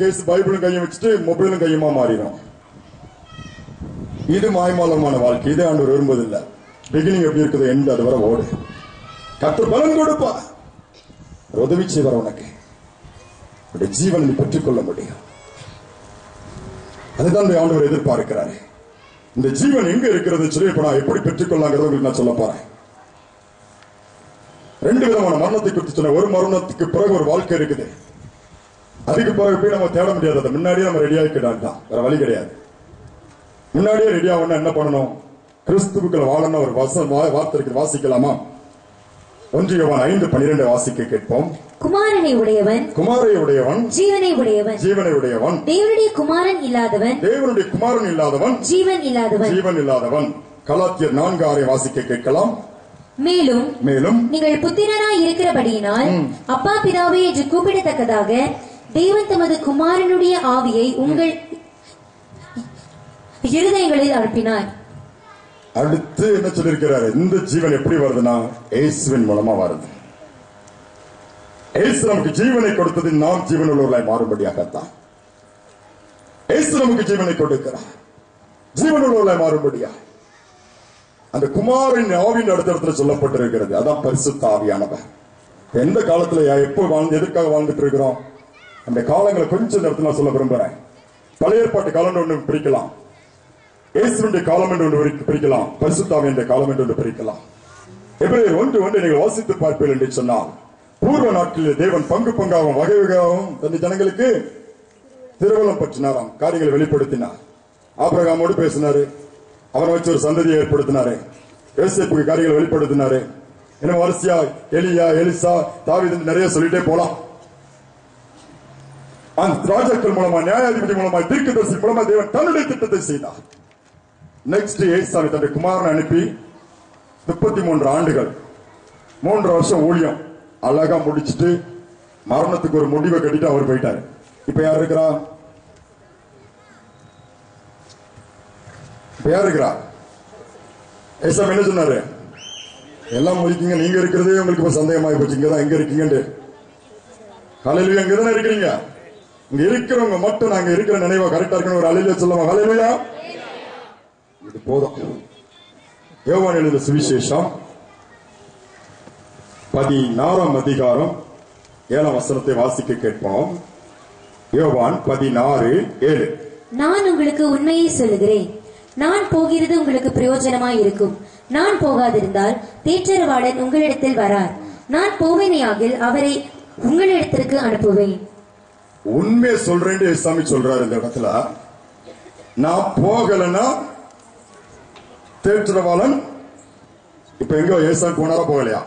கேஸ் பைபிளும் கையும் வச்சுட்டு மொபைலும் கையுமா மாறிடும். இது மாய்மாலமான வாழ்க்கை. இதே ஆண்டவர் விரும்புவதில்லை. பிகினிங் எப்படி இருக்குது, எண்ட் அது வரை ஓடு. கர்த்தர் பலன் கொடுப்பா, உதவி செய்வார் உனக்கு. ஜீவனை நீ பெற்றுக்கொள்ள முடியும். அதுதான் ஆண்டவர் எதிர்பார்க்கிறாரு. இந்த ஜீவன் எங்க இருக்கிறது சொல்லி இப்ப நான் எப்படி பெற்றுக்கொள்ளாங்கிறத உங்களுக்கு நான் சொல்ல போறேன். ரெண்டு விதமான மரணத்தை குறித்து சொன்ன. ஒரு மரணத்துக்கு பிறகு ஒரு வாழ்க்கை இருக்குது. அதுக்கு பிறகு போய் நம்ம தேட முடியாது. அதை முன்னாடியே நம்ம ரெடியாகிக்கிட்டான் தான், வேற வழி கிடையாது. முன்னாடியே ரெடியாகணும். என்ன பண்ணணும்? கிறிஸ்துவுக்குள்ள வாழணும். ஒரு வார்த்தை இருக்கு, வாசிக்கலாமா? 1 யோவான் 5:12 வாசிக்க கேட்போம். குமாரனை உடையவன், குமாரை உடையவன், ஜீவனை உடையவன், ஜீவனை உடையவன். தேவனுடைய குமாரன் இல்லாதவன், தேவனுடைய குமாரன் இல்லாதவன், ஜீவன் இல்லாதவன், ஜீவன் இல்லாதவன். கலாத்தியர் 4:6 வாசிக்க கேட்கலாம். மேலும் மேலும் நீங்கள் புத்திரராய் இருக்கிறபடியினால் அப்பா பிதாவே என்று கூப்பிடத்தக்கதாக தேவன் தமது குமாரனுடைய ஆவியை உங்கள் இருதயங்களில் அனுப்பினார். அடுத்து என்ன சொல்லிருக்கிறாரு? இந்த ஜீவன் எப்படி வருதுன்னா இயேசுவின் மூலமா வருது. இயேசு நமக்கு ஜீவனை கொடுத்தது நாம் ஜீவன் உள்ளவர்களாய் மாறும்படியாகத்தான். இயேசு நமக்கு ஜீவனை கொடுக்கிறார், ஜீவன் உள்ளவர்களாய் மாறும்படியா. அந்த குமாரின் ஆவின் அடுத்த சொல்லப்பட்டிருக்கிறது. அதான் பரிசுத்த ஆவியானவர். எந்த காலத்துல எப்போ எதற்காக வாழ்ந்துட்டு இருக்கிறோம்? அந்த காலங்களை கொஞ்சம் நேரத்தில் நான் சொல்ல விரும்புறேன். பழைய ஏற்பாட்டு காலம் ஒன்று பிரிக்கலாம், இயேசுவின் காலம் என்று ஒன்று பிரிக்கலாம், பரிசுத்த ஆவியின் காலம் என்று ஒன்று பிரிக்கலாம். எபிரேயர் 1:1 நீங்கள் வாசித்து பார்ப்பீர்கள் என்று சொன்னால், பூர்வ நாட்களில் தேவன் பங்கு பங்காகவும் வகை வகையாகவும் தன் ஜனங்களுக்கு திருவள்ளம் பற்றினாராம், காரியங்களை வெளிப்படுத்தினார். ஆபிரகாமோடு பேசினாரு, அவரை வச்சு ஒரு சந்ததியை ஏற்படுத்தினாரு. யோசேப்புக்கு காரியங்களை வெளிப்படுத்தினாரு. இன்னும் வரிசையா எலியா, எலிசா, தாவீது நிறைய சொல்லிட்டே போலாம். அந்த ராஜாக்கள் மூலமா, நியாயாதிபதி மூலமா, தீர்க்கதரிசி மூலமா தேவன் தன்னுடைய திட்டத்தை செய்தார். நெக்ஸ்ட் ஏசாமி தன்னுடைய குமாரனை அனுப்பி 33 ஆண்டுகள் 3 வருஷம் ஊழியம் அழகா முடிச்சுட்டு மரணத்துக்கு ஒரு முடிவை கட்டிட்டு அவர் போயிட்டாரு. இப்ப யார் இருக்கிறா? இப்ப யார் இருக்கிறா? ஏசாமி என்ன சொன்னாரு? எல்லாம் முடிக்கீங்க, நீங்க இருக்கிறதே உங்களுக்கு இப்ப சந்தேகமாகி போச்சு. இங்கதான் எங்க இருக்கீங்க? ஹல்லேலூயா. இங்கதானே இருக்கிறீங்க. இங்க இருக்கிறவங்க மட்டும் நாங்க இருக்கிற நினைவா கரெக்டா இருக்கணும். ஒரு ஹல்லேலூயா சொல்லுவாங்க. ஹல்லேலூயா. இது போதும். யோவான் எழுதிய சுவிசேஷம் 16 அதிகாரம் 7 வசனத்தை வாசிக்க கேட்போம். யோவான் 16:7. நான் உங்களுக்கு உண்மையை சொல்லுகிறேன், நான் போகிறது உங்களுக்கு பிரயோஜனமாய் இருக்கும். நான் போகாதிருந்தால் தேற்றரவாளன் உங்களிடத்தில் வரார். நான் போவேனையாகில் அவரை உங்களிடத்திற்கு அனுப்புவேன். உண்மையை சொல்றேன் சாமி சொல்றாரு இந்த இடத்துல. நான் போகலன்னா தேற்றரவாளன் இப்ப எங்க ஏசா போனாரா போகலையா?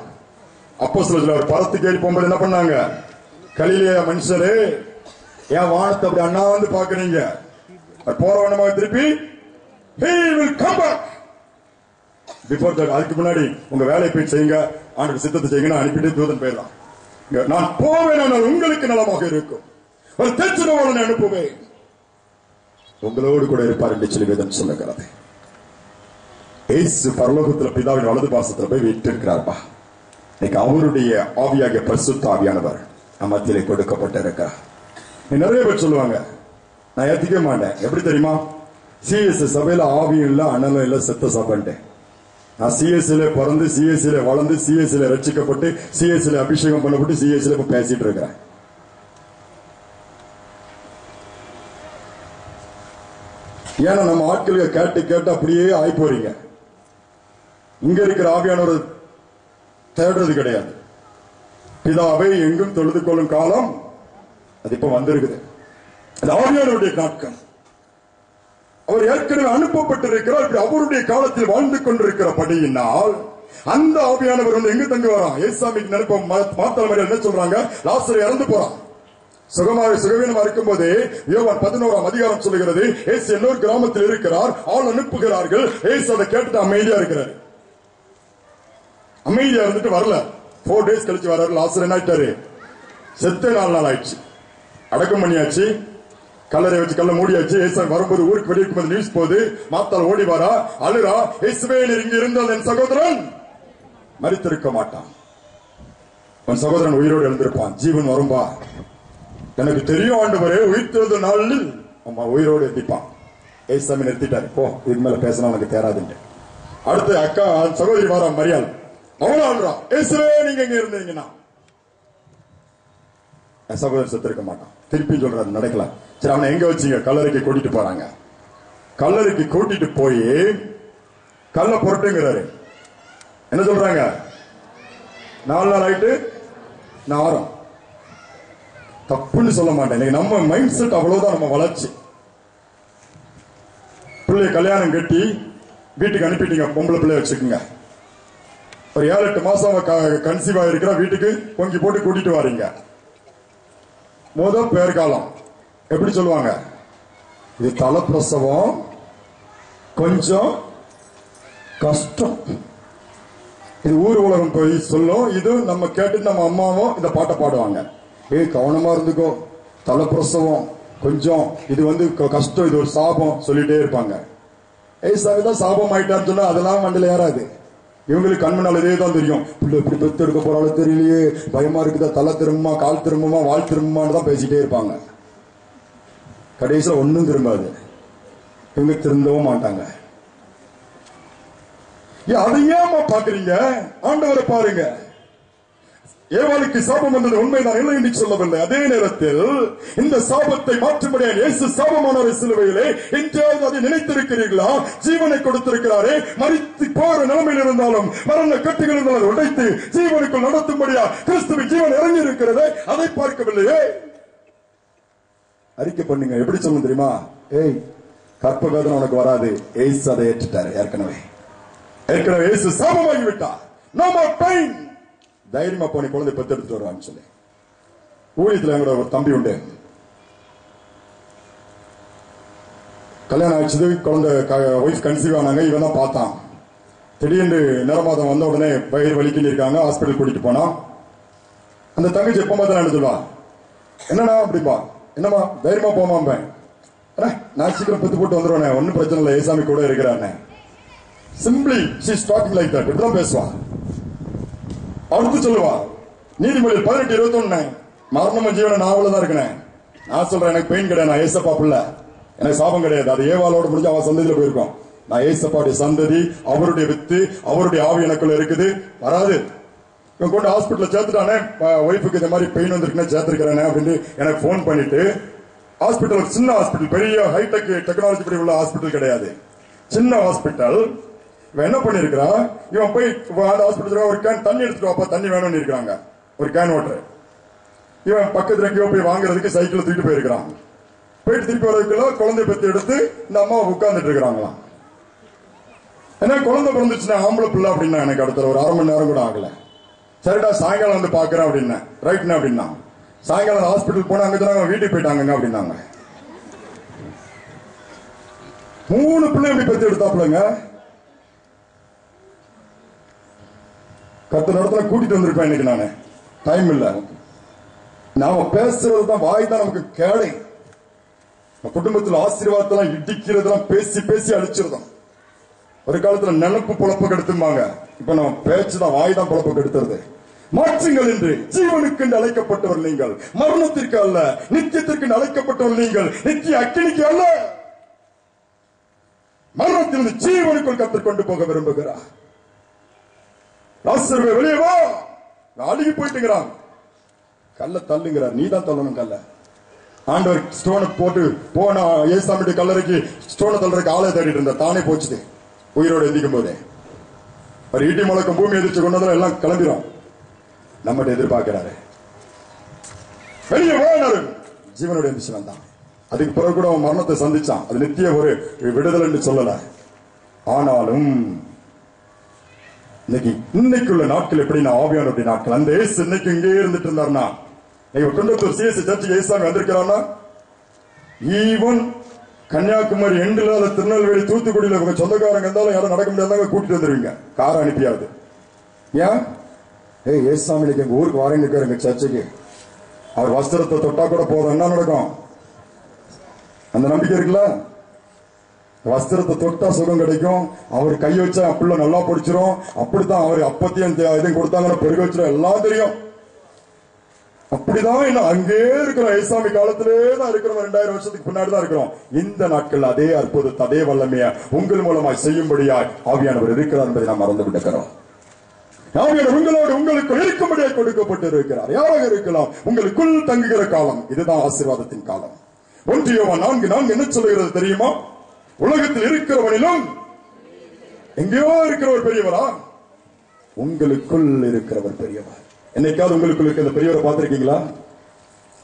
அப்போ சொல்ல ஒரு பரத்துக்கு ஏறி போகும்போது என்ன பண்ணாங்க? கலிலேய மனுஷரே, ஏன் வானத்தை அப்படி அண்ணா வந்து பாக்குறீங்க? போறவனமா திருப்பி he will come back before that. அதுக்கு முன்னாடி உங்க வேலையை போய் செய்யுங்க, ஆண்டவர் சித்தத்தை செய்யுங்க, அனுப்பிட்டு தூதன் போயிடலாம். நான் போவேன், ஆனால் உங்களுக்கு நலமாக இருக்கும். ஒரு தேற்றரவாளனை அனுப்புவேன், உங்களோடு கூட இருப்பார் என்று சொல்லி வேதம் சொல்லுகிறது. இயேசு பரலோகத்தில் பிதாவின் வலது பாசத்துல போய் வீட்டிருக்கிறார்பா. இன்னைக்கு அவருடைய ஆவியாகிய பரிசுத்த ஆவியானவர் நம்ம மத்தியிலே கொடுக்கப்பட்டிருக்கிறார். நிறைய பேர் சொல்லுவாங்க, நான் ஏத்துக்க மாட்டேன். எப்படி தெரியுமா? சிஎஸ் சபையில ஆவியும் இல்ல, அனலும் இல்ல, செத்த சபைன்ட்டு. நான் சிஎஸ்ல பிறந்து, சிஎஸ்ல வளர்ந்து, சிஎஸ்ல ரட்சிக்கப்பட்டு, சிஎஸ்ல அபிஷேகம் பண்ணப்பட்டு, சிஎஸ்ல இப்ப பேசிட்டு இருக்கிறேன். ஏன்னா நம்ம ஆட்களுக்கு கேட்டு கேட்டு அப்படியே ஆகி போறீங்க. இங்க இருக்கிற ஆவியானவர் தேடுறது கிடையாது. பிதாவை எங்கும் தொழுது கொள்ளும் காலம் அது இப்ப வந்திருக்குது. அது ஆவியானவருடைய நாட்கள். அவர் ஏற்கனவே அனுப்பப்பட்டிருக்கிறார். இப்படி அவருடைய காலத்தில் வாழ்ந்து கொண்டிருக்கிறபடியினால் அந்த ஆவியானவர் வந்து எங்க தங்கி வரான்? ஏசாமிக்கு நினைப்ப மாத்தல மாதிரி என்ன சொல்றாங்க? லாசர் இறந்து போறான். சுகவீனமா இருக்கும் போது யோவான் 11ஆம் அதிகாரம் சொல்லுகிறது, ஏசு இன்னொரு கிராமத்தில் இருக்கிறார், ஆள் அனுப்புகிறார்கள். ஏசு அதை கேட்டுட்டு அமைதியா இருக்கிறார். அமைதியா இருந்துட்டு வரல. 4 days கழிச்சு வர்றாரு. லாசர் என்ன ஆயிட்டாரு? செத்து 4 நாள் ஆயிடுச்சு. அடக்கம் பண்ணியாச்சு, கல்லறை வச்சு கல்ல மூடியாச்சு. ஏசு வரும்போது ஊருக்கு வெளியே இருக்கும்போது நியூஸ் போது மாத்தாள் ஓடி வரா, அழுறா, இயேசுவே நீர் இங்க இருந்தால் என் சகோதரன் மரித்திருக்க மாட்டான், உன் சகோதரன் உயிரோடு எழுந்திருப்பான், ஜீவன் வரும்பா. எனக்கு தெரியும் ஆண்டவரே, உயிர்த்தெழுந்த நாளில் அம்மா உயிரோடு எத்திப்பான். ஏசாமி நிறுத்திட்டாரு, போ இதுக்கு மேல பேசினா உனக்கு தேராதுன்னு. அடுத்து அக்கா சகோதரி வாரா மரியாள், அவனும் ஆடுறான், இயேசுவே நீங்க எங்க இருந்தீங்கன்னா சகோதரன் செத்திருக்க மாட்டான். திருப்பி சொல்றாரு நடக்கல. சரி அவனை எங்க வச்சீங்க? கல்லறைக்கு கூட்டிட்டு போறாங்க. கல்லறைக்கு கூட்டிட்டு போய் கல்ல புரட்டுங்கிறாரு. என்ன சொல்றாங்க? 4 நாள் ஆயிட்டு நாரம். தப்புன்னு சொல்ல மாட்டேன். நம்ம மைண்ட் செட் அவ்வளவுதான் நம்ம வளர்ச்சி. பிள்ளைய கல்யாணம் கட்டி வீட்டுக்கு அனுப்பிட்டீங்க, பொம்பளை பிள்ளைய வச்சுக்கோங்க. ஒரு 7-8 மாசம் கன்சீவ் ஆயிருக்கிற வீட்டுக்கு பொங்கி போட்டு கூட்டிட்டு வாரீங்க. பேர் காலம் எப்படி சொல்லுவாங்க? இது தலைப்பிரசவம், கொஞ்சம் கஷ்டம். இது ஊர் உலகம் போய் சொல்லும். இது நம்ம கேட்டு நம்ம அம்மாவும் இந்த பாட்டை பாடுவாங்க. கவனமா இருந்துக்கோ, தலைப்பிரசவம் கொஞ்சம், இது வந்து கஷ்டம், இது ஒரு சாபம் சொல்லிட்டே இருப்பாங்க. சாவிதான் சாபம் ஆயிட்டான்னு சொன்னா அதெல்லாம் மண்டல ஏறாது. இவங்களுக்கு கண்மனால் இதே தான் தெரியும். பிள்ளை எப்படி பெத்து எடுக்க போறாலும் தெரியலையே, பயமா இருக்குதா, தலை திரும்புமா, கால் திரும்புமா, வால் திரும்புமான்னு தான் பேசிட்டே இருப்பாங்க. கடைசியில் ஒன்னும் திரும்பாது. இவங்க திருந்தவும் மாட்டாங்க. அதையே பாக்குறீங்க? ஆண்டவரை பாருங்க. ஏவாளுக்கு சாபம் வந்தது உண்மைதான், இல்லை என்று சொல்லவில்லை. அதே நேரத்தில் இந்த சாபத்தை மாற்றும்படியாக இயேசு சாபமானவர் சிலுவையிலே. என்றாவது அதை நினைத்திருக்கிறீர்களா? ஜீவனை கொடுத்திருக்கிறாரே, மரித்து போற நிலைமையில் இருந்தாலும் மரண கட்டுகள் இருந்தாலும் உடைத்து ஜீவனுக்குள் நடத்தும்படியா கிறிஸ்துவின் ஜீவன் இறங்கி இருக்கிறது. அதை பார்க்கவில்லையே. அறிக்கை பண்ணுங்க. எப்படி சொல்லணும் தெரியுமா? கற்ப வேதனை உனக்கு வராது. ஏசு அதை ஏற்றுட்டாரு. ஏற்கனவே ஏசு சாபமாகி விட்டார். No more pain. தைரியமா போனி குழந்தை பெத்து எடுத்துட்டு வருவான்னு சொல்லி. ஊழியத்தில் எங்களோட ஒரு தம்பி உண்டு. கல்யாணம் ஆயிடுச்சு, குழந்தை ஒய்ஃப் கன்சீவ் ஆனாங்க. இவன் தான் பார்த்தான். திடீர்னு நிறமாதம் வந்த உடனே வயிறு வலிக்குன்னு இருக்காங்க. ஹாஸ்பிட்டல் கூட்டிட்டு போனா அந்த தங்கச்சி எப்ப பார்த்தா என்ன சொல்லுவா? என்னடா அப்படிப்பா, என்னமா தைரியமா போமாம்பே, நான் சீக்கிரம் பெத்து போட்டு வந்துருவேன், ஒன்னும் பிரச்சனை இல்லை, ஏசாமி கூட இருக்கிறானே. Simply she is talking like that. இப்படிதான் பேசுவா. அடுத்து சொல்லுவா, நீதிமொழி 18:21 மரணமும் ஜீவன நாவலதான் இருக்கிறேன். நான் சொல்றேன், எனக்கு பெயின் கிடையாது, நான் ஏசப்பா பிள்ளை, எனக்கு சாபம் கிடையாது. அது ஏவாளோட முடிஞ்சு அவன் சந்ததியில போயிருக்கோம். நான் ஏசப்பாவுடைய சந்ததி, அவருடைய வித்து, அவருடைய ஆவி எனக்குள்ள இருக்குது, வராது. இவன் கொண்டு ஹாஸ்பிட்டல சேர்த்துட்டானே, ஒய்ஃபுக்கு இந்த மாதிரி பெயின் வந்திருக்குன்னு சேர்த்திருக்கிறேன் அப்படின்னு எனக்கு போன் பண்ணிட்டு, ஹாஸ்பிட்டல் சின்ன ஹாஸ்பிட்டல், பெரிய ஹைடெக் டெக்னாலஜி படி உள்ள ஹாஸ்பிட்டல் கிடையாது, சின்ன ஹாஸ்பிட்டல். இவன் என்ன பண்ணிருக்கான், இவன் போய் அந்த ஹாஸ்பிட்டல் ஒரு கேன் தண்ணி எடுத்துட்டு வாப்பா, தண்ணி வேணும்னு இருக்காங்க, ஒரு கேன் வாட்டர். இவன் பக்கத்துல எங்கேயோ போய் வாங்குறதுக்கு சைக்கிள் தூக்கிட்டு போயிருக்கான். போயிட்டு திருப்பி வரதுக்குள்ள குழந்தை பத்தி எடுத்து இந்த அம்மா உட்கார்ந்துட்டு இருக்கிறாங்களாம். ஏன்னா குழந்தை பிறந்துச்சுன்னா ஆம்பளை பிள்ளை அப்படின்னா எனக்கு அடுத்த ஒரு 1/2 மணி நேரம் கூட ஆகல. சரிடா சாயங்காலம் வந்து பாக்குறேன் அப்படின்னா, ரைட்னா அப்படின்னா. சாயங்காலம் ஹாஸ்பிட்டல் போனா அங்க தான் வீட்டுக்கு போயிட்டாங்க அப்படின்னாங்க. 3 பிள்ளை எப்படி பத்தி எடுத்தாப்புலங்க. கத்த நேரத்துல கூட்டிட்டு வந்திருப்பேன் இன்னைக்கு. நானு டைம் இல்ல. நாம பேசுறது தான், வாய் தான் நமக்கு கேடை. குடும்பத்தில் ஆசீர்வாதத்தெல்லாம் இடிக்கிறதெல்லாம் பேசி பேசி அழிச்சிருந்தோம். ஒரு காலத்துல நினைப்பு பொழப்பு கெடுத்துமாங்க. இப்ப நம்ம பேச்சுதான், வாய் தான் பொழப்பு கெடுத்துறது. மாற்றுங்கள் என்று ஜீவனுக்கு என்று அழைக்கப்பட்டவர் நீங்கள், மரணத்திற்கு அல்ல, நித்தியத்திற்கு அழைக்கப்பட்டவர் நீங்கள், நித்திய அக்கினிக்கு அல்ல, மரணத்திலிருந்து ஜீவனுக்குள் கற்றுக்கொண்டு போக விரும்புகிறார். லாசருவே வெளியே வா, அழுகி போயிட்டுங்கிறான். கல்ல தள்ளுங்கிறார். நீ தான் தள்ளணும் கல்ல. ஆண்டவர் ஸ்டோனை போட்டு போனா ஏசாமிட்டு கல்லறைக்கு ஸ்டோனை தள்ளுறதுக்கு ஆளை தேடிட்டு இருந்தா, தானே போச்சுது உயிரோடு எந்திக்கும் போதே. ஒரு ஈட்டி முழக்கம் பூமி எதிர்த்து கொண்டதுல எல்லாம் கிளம்பிடும். நம்மகிட்ட எதிர்பார்க்கிறாரு. வெளியே போனாரு. ஜீவனோட எந்திரிச்சு வந்தான். அதுக்கு பிறகு கூட அவன் மரணத்தை சந்திச்சான். அது நித்திய ஒரு விடுதல் என்று சொல்லல. ஆனாலும் இன்னைக்குள்ள நாட்கள் எப்படி ஆவியானவருடைய நாட்கள். அந்த இயேசு இன்னைக்கு இங்கே இருந்துட்டு இருந்தாருன்னா, குன்றத்தூர் சிஎஸ்சி சர்ச்சுக்கு ஏசாமி வந்திருக்கிறான்னா, ஈவன் கன்னியாகுமரி எண்டுல திருநெல்வேலி தூத்துக்குடியில இவங்க சொந்தக்காரங்க இருந்தாலும் யாரும் நடக்க முடியாதாங்க கூட்டிட்டு வந்துருவீங்க, கார அனுப்பியாது. ஏன் ஏசாமி எங்க ஊருக்கு வாரங்க இருக்காரு, எங்க சர்ச்சுக்கு அவர் வஸ்திரத்தை தொட்டா கூட போதும், என்ன நடக்கும்? அந்த நம்பிக்கை இருக்குல்ல. வஸ்திரத்தை தொட்டா சுகம் கிடைக்கும், அவர் கை வச்சா அப்படில நல்லா பிடிச்சிரும். அப்படித்தான் அவர் அப்பத்தையும் இதையும் கொடுத்தாங்கன்னா பெருக வச்சிரும், எல்லாம் தெரியும். அப்படிதான் இன்னும் அங்கே இருக்கிறோம், ஏசாமி காலத்திலே தான் இருக்கிறோம். 2000 வருஷத்துக்கு பின்னாடி தான் இருக்கிறோம். இந்த நாட்கள் அதே அற்புதத்தை அதே வல்லமையை உங்கள் மூலமாய் செய்யும்படியாய் ஆவியானவர் இருக்கிறார் என்பதை நாம் மறந்து விடுகிறோம். ஆவியானவர் உங்களோடு உங்களுக்குள் இருக்கும்படியாக கொடுக்கப்பட்டு இருக்கிறார். யாராக இருக்கலாம், உங்களுக்குள் தங்குகிற காலம் இதுதான் ஆசீர்வாதத்தின் காலம். 1 யோவான் 4:4 என்ன சொல்லுகிறது தெரியுமா? உலகத்தில் இருக்கிறவனிலும் எங்கேயோ இருக்கிறவர் பெரியவரா? உங்களுக்குள் இருக்கிறவர் பெரியவர். என்னைக்காவது உங்களுக்குள் இருக்கிற அந்த பெரியவரை பார்த்திருக்கீங்களா?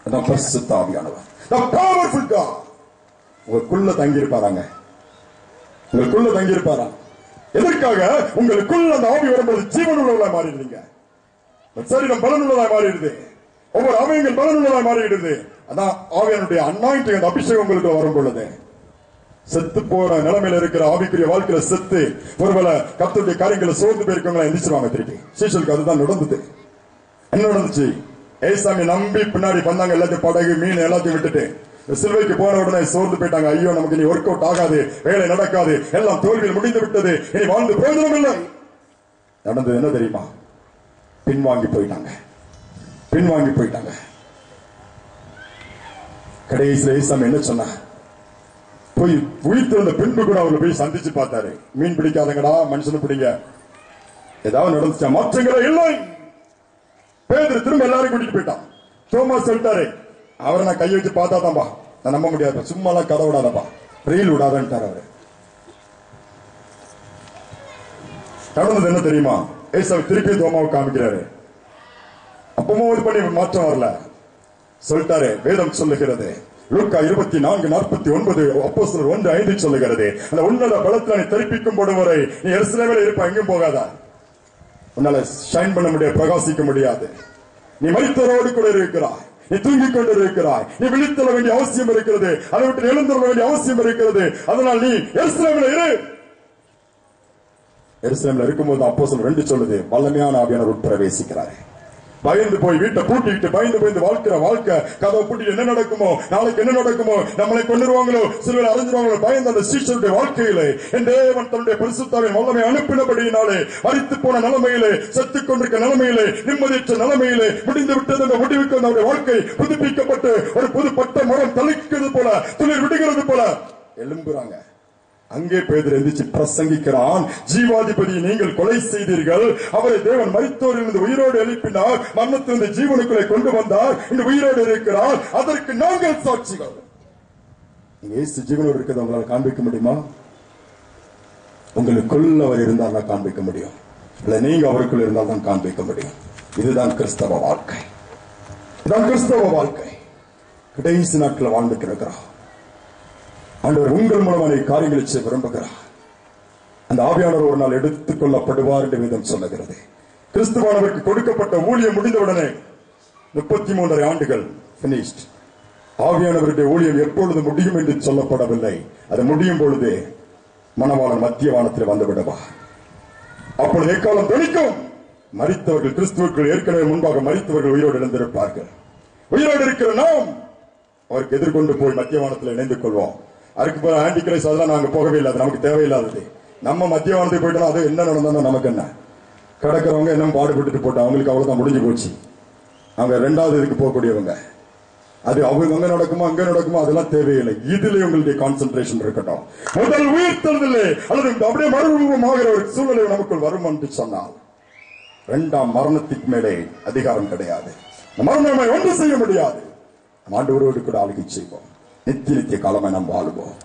அதான் பரிசுத்த ஆவியானவர். உங்களுக்குள்ள தங்கி இருப்பாராங்க, உங்களுக்குள்ள தங்கி இருப்பாரா? எதற்காக? உங்களுக்குள்ள அந்த ஆவி வரும்போது ஜீவன் உள்ளவர்களாக மாறிடுவீங்க. சரீரம் பலனுள்ளதாக மாறிடுது, ஒவ்வொரு அவயங்கள் பலனுள்ளதாக மாறிடுது. அதான் ஆவியானுடைய அன்னாயிண்டிங், அந்த அபிஷேகம் உங்களுக்கு வரும் பொழுது செத்து போற நிலைமையில இருக்கிற ஆவிக்குரிய வாழ்க்கையில செத்து ஒருவேளை கர்த்தருடைய காரியங்களை சோர்ந்து போயிருக்கவங்களா எந்திரிச்சிருவாங்க திருப்பி. சீஷலுக்கு அதுதான் நடந்தது. என்ன நடந்துச்சு? ஏசாமி நம்பி பின்னாடி வந்தாங்க, எல்லாத்தையும் படகு மீன் எல்லாத்தையும் விட்டுட்டு சிலுவைக்கு போன உடனே சோர்ந்து போயிட்டாங்க. ஐயோ நமக்கு இனி ஒர்க் அவுட் ஆகாது, வேலை நடக்காது, எல்லாம் தோல்வியில் முடிந்து விட்டது, இனி வாழ்ந்து பிரயோஜனம் இல்லை. நடந்தது என்ன தெரியுமா? பின்வாங்கி போயிட்டாங்க, பின்வாங்கி போயிட்டாங்க. கடைசியில் ஏசாமி என்ன சொன்னா? போய் உயிர்த்திருந்த பின்பு கூட அவர்களை போய் சந்திச்சு பார்த்தாரு. மீன் பிடிக்காதங்கடா, மனுஷனு பிடிங்க. ஏதாவது நடந்துச்சா? மாற்றங்களே இல்லை. பேதுரு திரும்ப எல்லாரும் கூட்டிட்டு போயிட்டான். தோமா சொல்லிட்டாரு, அவரை நான் கை வச்சு பார்த்தா தான்பா, நான் நம்ப முடியாது, சும்மா எல்லாம் கதை விடாதப்பா, ரீல் விடாதான்ட்டார் அவரு. நடந்தது என்ன தெரியுமா? ஏசாமி திருப்பி தோமாவை காமிக்கிறாரு. அப்பவும் இது பண்ணி மாற்றம் வரல. சொல்லிட்டாரு, வேதம் சொல்லுகிறது லூக்கா 24:49 அப்போஸ்தலர் 1:5 சொல்லுகிறது, அந்த உன்னத பலத்தில் நீ தரிப்பிக்கும் போடுவரை நீ எருசலேமில் இருப்ப, எங்கும் போகாத. உன்னால ஷைன் பண்ண முடியாது, பிரகாசிக்க முடியாது. நீ மரித்தோரோடு கூட இருக்கிறாய், நீ தூங்கிக் கொண்டு இருக்கிறாய், நீ விழித்தெழ வேண்டிய அவசியம் இருக்கிறது, அதை விட்டு எழுந்துள்ள வேண்டிய அவசியம் இருக்கிறது. அதனால் நீ எருசலேமில் இரு. எருசலேமில் இருக்கும்போது அப்போஸ்தலர் 2 சொல்லுது, வல்லமையான ஆவியானவர் உட்பிரவேசிக்கிறார். பயந்து போய் வீட்டை பூட்டிக்கிட்டு பயந்து போய் வாழ்க்கிற வாழ்க்கை, கதவை பூட்டிட்டு என்ன நடக்குமோ, நாளைக்கு என்ன நடக்குமோ, நம்மளை கொண்டுருவாங்களோ, சிறுவர் அறிஞ்சிருவாங்களோ, பயந்து அந்த சீஷருடைய வாழ்க்கையிலே என் தேவன் தன்னுடைய பரிசுத்தாவின் வல்லமை அனுப்பினபடியினாலே மரித்து போன நிலைமையிலே, செத்துக் கொண்டிருக்க நிலைமையிலே, நிம்மதியற்ற நிலைமையிலே முடிந்து விட்டது என்ற முடிவுக்கு நம்முடைய வாழ்க்கை புதுப்பிக்கப்பட்டு ஒரு புது பட்ட மரம் தளிக்கிறது போல, துளிர் விடுகிறது போல எழும்புறாங்க. அங்கே பேதுரு எந்திரிச்சு பிரசங்கிக்கிறான், ஜீவாதிபதியை நீங்கள் கொலை செய்தீர்கள், அவரை தேவன் மரித்தோரிலிருந்து உயிரோடு எழுப்பினார், மரணத்திலிருந்து ஜீவனுக்குள்ளே கொண்டு வந்தார், இந்த உயிரோடு இருக்கிறார், அதற்கு நாங்கள் சாட்சிகள். இயேசு ஜீவனோடு இருக்கிறத உங்களால் காண்பிக்க முடியுமா? உங்களுக்குள்ள அவர் இருந்தால் தான் காண்பிக்க முடியும், இல்ல நீங்க அவருக்குள் இருந்தால் தான் காண்பிக்க முடியும். இதுதான் கிறிஸ்தவ வாழ்க்கை, இதுதான் கிறிஸ்தவ வாழ்க்கை. கடைசி நாட்கள் வாழ்ந்து இருக்கிறோம். ஆண்டவர் உங்கள் மூலமான காரியங்களை செய்ய விரும்புகிறார். அந்த ஆவியானவர் ஒரு நாள் எடுத்துக் கொள்ளப்படுவார் என்று வேதம் சொல்லுகிறது. கிறிஸ்துவானவருக்கு கொடுக்கப்பட்ட ஊழியம் முடிந்தவுடனே 33 ஆண்டுகள் finished. ஆவியானவருடைய ஊழியம் எப்பொழுது முடியும் என்று சொல்லப்படவில்லை. அது முடியும் பொழுது மணவாளன் மத்திய வானத்தில் வந்து விடுவார். அப்பொழுது எக்காலம் தொனிக்கும். மரித்தவர்கள் கிறிஸ்துவுக்குள் ஏற்கனவே முன்பாக மரித்தவர்கள் உயிரோடு எழுந்திருப்பார்கள். உயிரோடு இருக்கிற நாம் அவருக்கு எதிர்கொண்டு போய் மத்திய வானத்தில் இணைந்து கொள்வோம். அதுக்கு போற ஆன்டி கிரைஸ்ட் அதெல்லாம் நாங்க போகவே இல்லை, அது நமக்கு தேவையில்லாதது. நம்ம மத்திய வானத்துக்கு போயிட்டோம், அது என்ன நடந்தா நமக்கு என்ன? கிடக்கிறவங்க என்ன பாடுபட்டு போட்டோம், அவங்களுக்கு அவ்வளவுதான், முடிஞ்சு போச்சு. அவங்க 2வது இதுக்கு போகக்கூடியவங்க. அது அவங்க அங்க நடக்குமோ அங்க நடக்குமோ அதெல்லாம் தேவையில்லை. இதுல உங்களுடைய கான்சென்ட்ரேஷன் இருக்கட்டும். முதல் உயிர்த்தெழுதலே அல்லது அப்படியே மறுரூபமாகிற ஒரு சூழ்நிலை நமக்குள் வரும் என்று சொன்னால் 2ஆம் மரணத்துக்கு மேலே அதிகாரம் கிடையாது. மரணமாய் ஒன்று செய்ய முடியாது. ஆண்டவரோடு கூட ஆளுகை செய்வோம். நித்திய காலமாய் நாம் வாழ்வோம்.